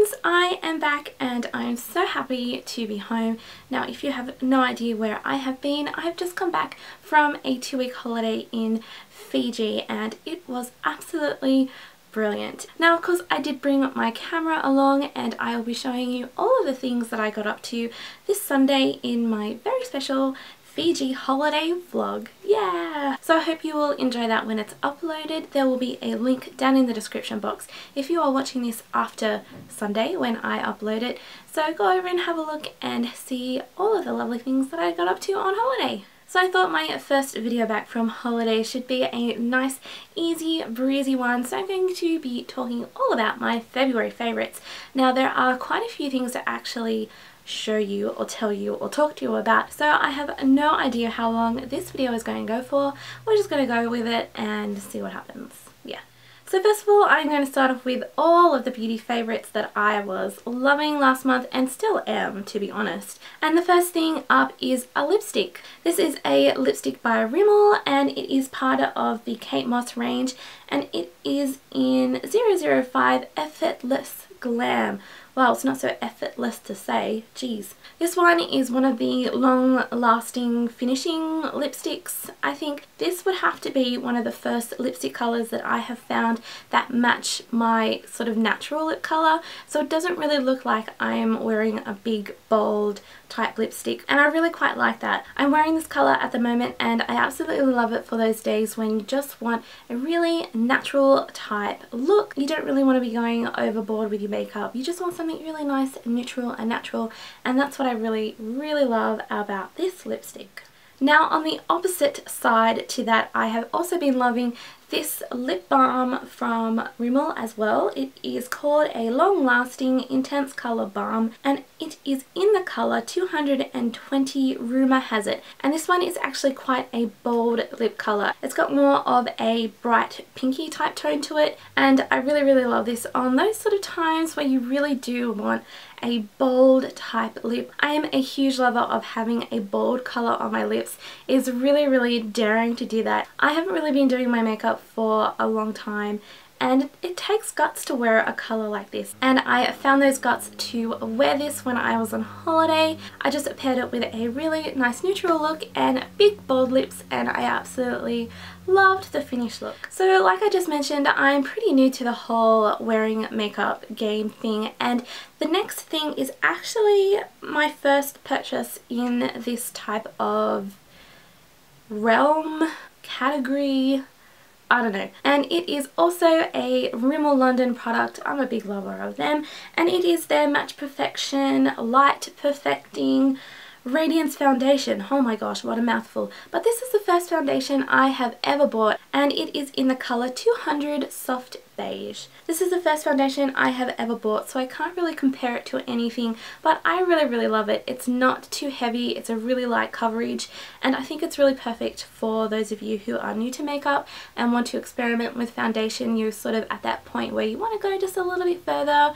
friends, I am back and I'm so happy to be home. Now if you have no idea where I have been, I've just come back from a 2-week holiday in Fiji and it was absolutely brilliant. Now of course I did bring my camera along and I will be showing you all of the things that I got up to this Sunday in my very special Fiji holiday vlog. Yeah! So I hope you will enjoy that when it's uploaded. There will be a link down in the description box if you are watching this after Sunday when I upload it. So go over and have a look and see all of the lovely things that I got up to on holiday. So I thought my first video back from holiday should be a nice easy breezy one, so I'm going to be talking all about my February favourites. Now there are quite a few things to actually show you or tell you or talk to you about, so I have no idea how long this video is going to go for. We're just going to go with it and see what happens. Yeah. So first of all, I'm going to start off with all of the beauty favourites that I was loving last month and still am, to be honest. And the first thing up is a lipstick. This is a lipstick by Rimmel and it is part of the Kate Moss range and it is in 005 Effortless Glam. Well, it's not so effortless to say, geez. This one is one of the long-lasting finishing lipsticks. I think this would have to be one of the first lipstick colours that I have found that match my sort of natural lip colour. So it doesn't really look like I'm wearing a big, bold type lipstick. And I really quite like that. I'm wearing this colour at the moment and I absolutely love it for those days when you just want a really natural type look. You don't really want to be going overboard with your makeup. You just want something really nice and neutral and natural, and that's what I really love about this lipstick. Now on the opposite side to that, I have also been loving this lip balm from Rimmel as well. It is called a long lasting intense colour balm and it is in the colour 220 Rumour has it, and this one is actually quite a bold lip colour. It's got more of a bright pinky type tone to it and I really love this on those sort of times where you really do want a bold type lip. I am a huge lover of having a bold colour on my lips. It's really daring to do that. I haven't really been doing my makeup for a long time and it takes guts to wear a colour like this, and I found those guts to wear this when I was on holiday. I just paired it with a really nice neutral look and big bold lips and I absolutely loved the finished look. So like I just mentioned, I'm pretty new to the whole wearing makeup game thing, and the next thing is actually my first purchase in this type of realm, category, I don't know. And it is also a Rimmel London product. I'm a big lover of them. And it is their Match Perfection Light Perfecting Radiance Foundation. Oh my gosh, what a mouthful. But this is the first foundation I have ever bought and it is in the colour 200 Soft Beige. This is the first foundation I have ever bought, so I can't really compare it to anything, but I really love it. It's not too heavy, it's a really light coverage, and I think it's really perfect for those of you who are new to makeup and want to experiment with foundation. You're sort of at that point where you want to go just a little bit further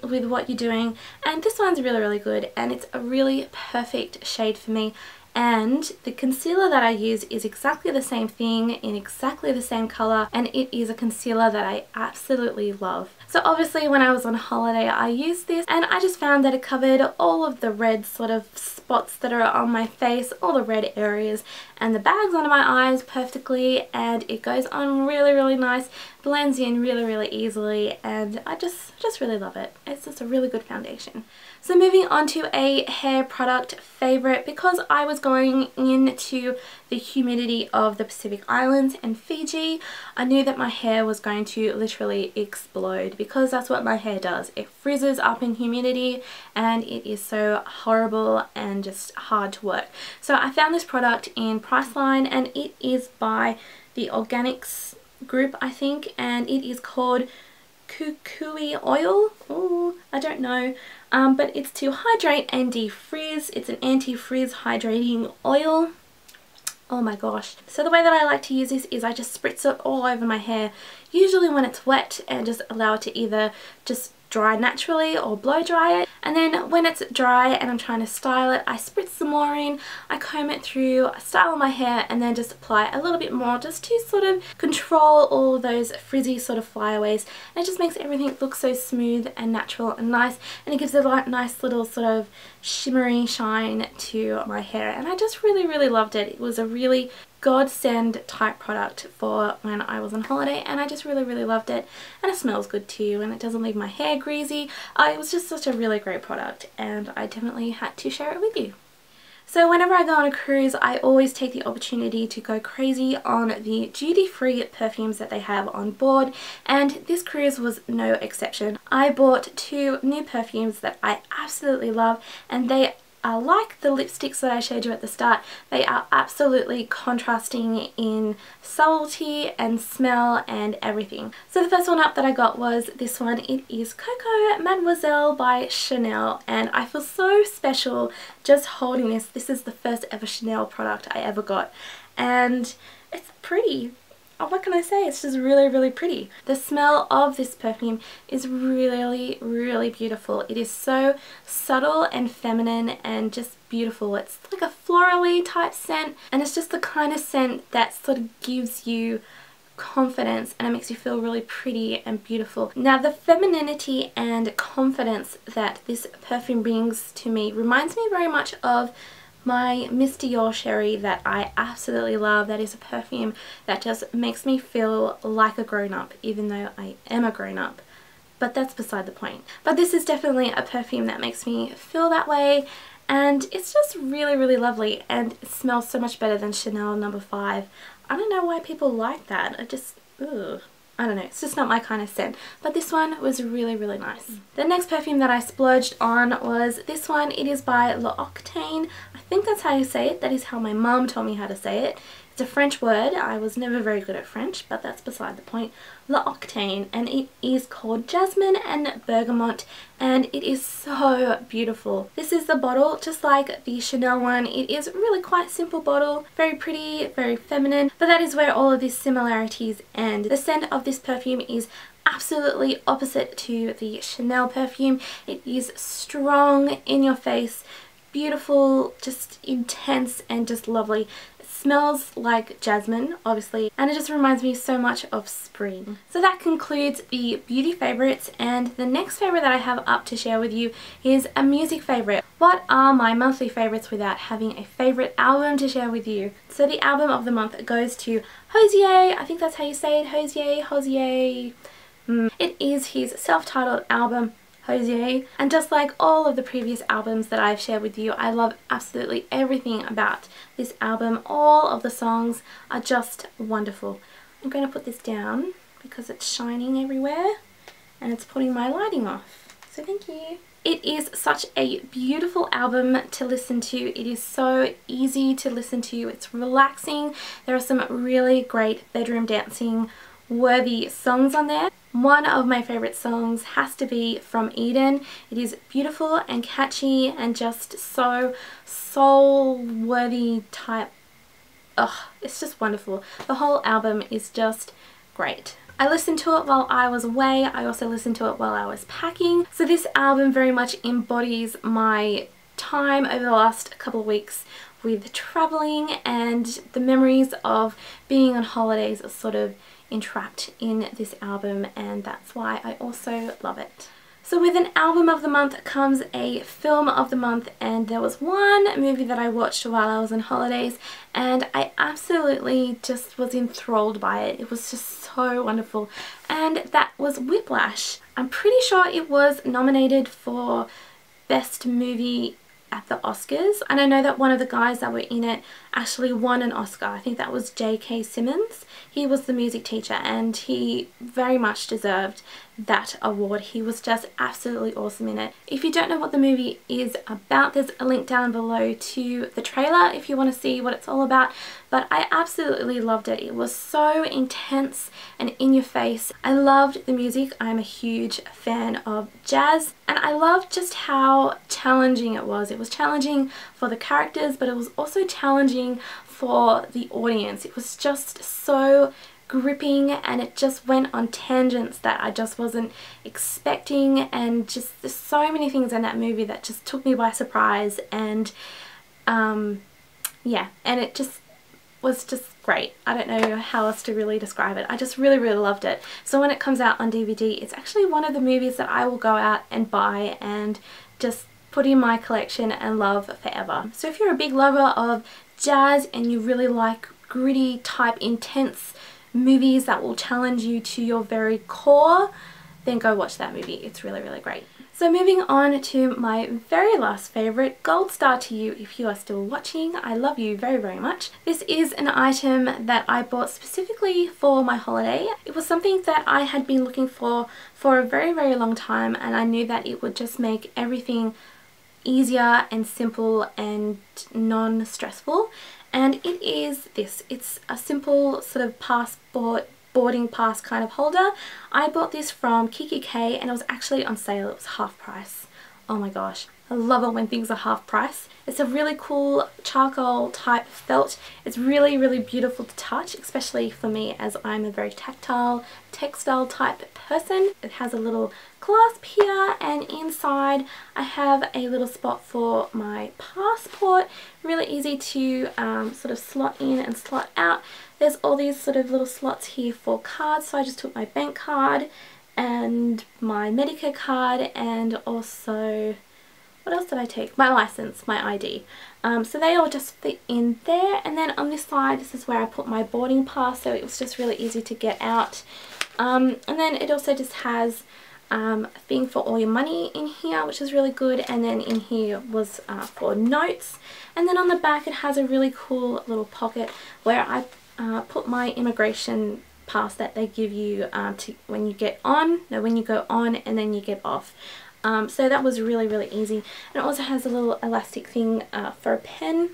with what you're doing, and this one's really good and it's a really perfect shade for me. And the concealer that I use is exactly the same thing in exactly the same colour, and it is a concealer that I absolutely love. So obviously when I was on holiday I used this and I just found that it covered all of the red sort of spots that are on my face, all the red areas and the bags under my eyes perfectly, and it goes on really nice, blends in really easily, and I just really love it. It's just a really good foundation. So moving on to a hair product favourite, because I was going into the humidity of the Pacific Islands and Fiji, I knew that my hair was going to literally explode because that's what my hair does. It frizzes up in humidity and it is so horrible and just hard to work. So I found this product in Priceline and it is by the Organics group, I think, and it is called Kukui oil. Oh, I don't know. But it's to hydrate and defrizz. It's an anti-frizz hydrating oil. Oh my gosh. So the way that I like to use this is I just spritz it all over my hair, usually when it's wet, and just allow it to either just dry naturally or blow dry it, and then when it's dry and I'm trying to style it, I spritz some more in, I comb it through, I style my hair, and then just apply a little bit more just to sort of control all those frizzy sort of flyaways, and it just makes everything look so smooth and natural and nice, and it gives a nice little sort of shimmery shine to my hair, and I just really loved it. It was a really godsend type product for when I was on holiday, and I just really loved it, and it smells good too, and it doesn't leave my hair greasy. It was just such a really great product, and I definitely had to share it with you. So whenever I go on a cruise, I always take the opportunity to go crazy on the duty-free perfumes that they have on board, and this cruise was no exception. I bought 2 new perfumes that I absolutely love, and they are like the lipsticks that I showed you at the start. They are absolutely contrasting in subtlety and smell and everything. So the first one up that I got was this one. It is Coco Mademoiselle by Chanel, and I feel so special just holding this. This is the first ever Chanel product I ever got, and it's pretty. What can I say? It's just really pretty. The smell of this perfume is really beautiful. It is so subtle and feminine and just beautiful. It's like a florally type scent, and it's just the kind of scent that sort of gives you confidence, and it makes you feel really pretty and beautiful. Now, the femininity and confidence that this perfume brings to me reminds me very much of my Miss Dior Sherry that I absolutely love. That is a perfume that just makes me feel like a grown-up, even though I am a grown-up. But that's beside the point. But this is definitely a perfume that makes me feel that way, and it's just really lovely, and it smells so much better than Chanel No. 5. I don't know why people like that. I don't know, it's just not my kind of scent, but this one was really nice. The next perfume that I splurged on was this one. It is by L'Occitane. I think that's how you say it. That is how my mum told me how to say it. It's a French word. I was never very good at French, but that's beside the point. L'Occitane, and it is called Jasmin and Bergamote, and it is so beautiful. This is the bottle, just like the Chanel one. It is really quite simple bottle, very pretty, very feminine, but that is where all of these similarities end. The scent of this perfume is absolutely opposite to the Chanel perfume. It is strong, in your face, beautiful, just intense, and just lovely. Smells like jasmine, obviously, and it just reminds me so much of spring. So that concludes the beauty favorites, and the next favorite that I have up to share with you is a music favorite. What are my monthly favorites without having a favorite album to share with you? So the album of the month goes to Hozier. I think that's how you say it, Hozier. It is his self-titled album, Hozier, and just like all of the previous albums that I've shared with you, I love absolutely everything about this album. All of the songs are just wonderful. I'm going to put this down because it's shining everywhere and it's putting my lighting off, so thank you. It is such a beautiful album to listen to. It is so easy to listen to. It's relaxing. There are some really great bedroom dancing worthy songs on there. One of my favorite songs has to be From Eden. It is beautiful and catchy and just so soul-worthy type. It's just wonderful. The whole album is just great. I listened to it while I was away. I also listened to it while I was packing. So this album very much embodies my time over the last couple of weeks with traveling, and the memories of being on holidays are sort of entrapped in this album, and that's why I also love it. So with an album of the month comes a film of the month, and there was one movie that I watched while I was on holidays and I absolutely just was enthralled by it. It was just so wonderful, and that was Whiplash. I'm pretty sure it was nominated for Best Movie at the Oscars, and I know that one of the guys that were in it actually won an Oscar. I think that was J.K. Simmons. He was the music teacher, and he very much deserved that award. He was just absolutely awesome in it. If you don't know what the movie is about, there's a link down below to the trailer if you want to see what it's all about, but I absolutely loved it. It was so intense and in your face. I loved the music. I'm a huge fan of jazz, and I loved just how challenging it was. It was challenging for the characters, but it was also challenging for the audience. It was just so gripping, and it just went on tangents that I just wasn't expecting, and just there's so many things in that movie that just took me by surprise, and yeah, and it just was just great. I don't know how else to really describe it. I just really loved it. So when it comes out on DVD, it's actually one of the movies that I will go out and buy and just put in my collection and love forever. So if you're a big lover of jazz and you really like gritty type intense movies that will challenge you to your very core, then go watch that movie. It's really great. So moving on to my very last favourite, gold star to you if you are still watching. I love you very much. This is an item that I bought specifically for my holiday. It was something that I had been looking for a very long time, and I knew that it would just make everything easier and simple and non-stressful. And it is this. It's a simple sort of boarding pass kind of holder. I bought this from Kikki.K and it was actually on sale. It was half price. Oh my gosh, I love it when things are half price. It's a really cool charcoal type felt. It's really beautiful to touch, especially for me as I'm a very tactile, textile type person. It has a little clasp here, and inside I have a little spot for my passport. Really easy to sort of slot in and slot out. There's all these sort of little slots here for cards, so I just took my bank card and my Medicare card, and also, what else did I take? My license, my ID. So they all just fit in there, and then on this side, this is where I put my boarding pass, so it was just really easy to get out. And then it also just has a thing for all your money in here, which is really good, and then in here was for notes. And then on the back it has a really cool little pocket where I put my immigration pass that they give you when you go on and then you get off. So that was really easy. And it also has a little elastic thing for a pen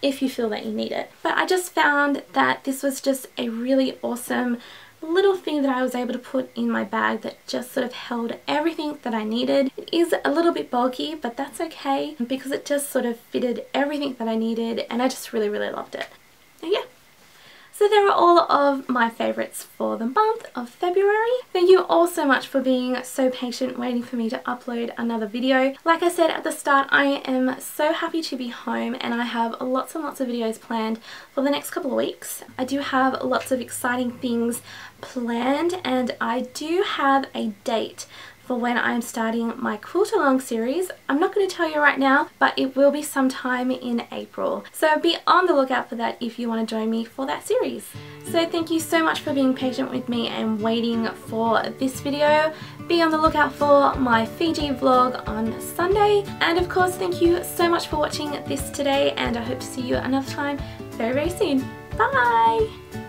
if you feel that you need it. But I just found that this was just a really awesome little thing that I was able to put in my bag that just sort of held everything that I needed. It is a little bit bulky, but that's okay because it just sort of fitted everything that I needed, and I just really loved it. So yeah. So there are all of my favourites for the month of February. Thank you all so much for being so patient waiting for me to upload another video. Like I said at the start, I am so happy to be home, and I have lots and lots of videos planned for the next couple of weeks. I do have lots of exciting things planned, and I do have a date for when I'm starting my quilt along series. I'm not going to tell you right now, but it will be sometime in April. So be on the lookout for that if you want to join me for that series. So thank you so much for being patient with me and waiting for this video. Be on the lookout for my Fiji vlog on Sunday. And of course, thank you so much for watching this today, and I hope to see you another time very soon. Bye!